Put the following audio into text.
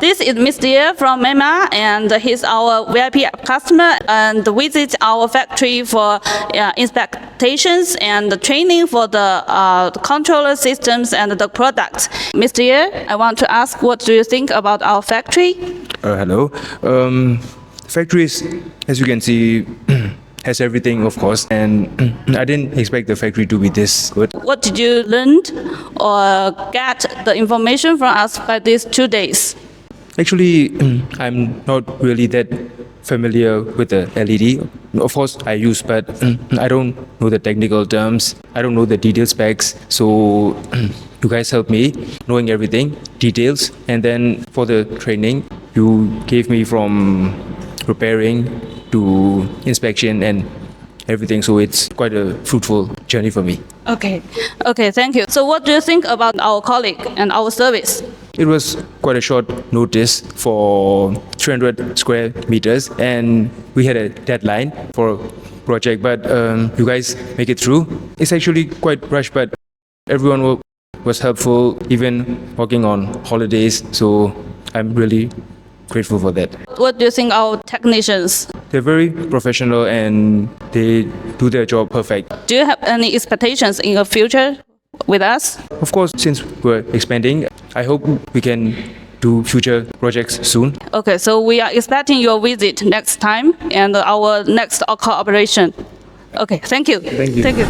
This is Mr. Ye from Myanmar, and he's our VIP customer and visit our factory for inspections and training for the controller systems and the products. Mr. Ye, I want to ask, what do you think about our factory? Hello. Factory is, as you can see, has everything, of course, and I didn't expect the factory to be this good. What did you learn or get the information from us by these 2 days? Actually, I'm not really that familiar with the LED. Of course, I use, but I don't know the technical terms. I don't know the detail specs. So you guys helped me knowing everything, details, and then for the training, you gave me from repairing to inspection and everything. So it's quite a fruitful journey for me. Okay, thank you. So what do you think about our colleague and our service? It was quite a short notice for 300 square meters, and we had a deadline for a project, but you guys make it through. It's actually quite rushed, but everyone was helpful, even working on holidays, so I'm really grateful for that. What do you think our technicians? They're very professional and they do their job perfect. Do you have any expectations in the future with us? Of course, since we're expanding, I hope we can do future projects soon. Okay, so we are expecting your visit next time and our next cooperation. Okay, thank you. Thank you. Thank you.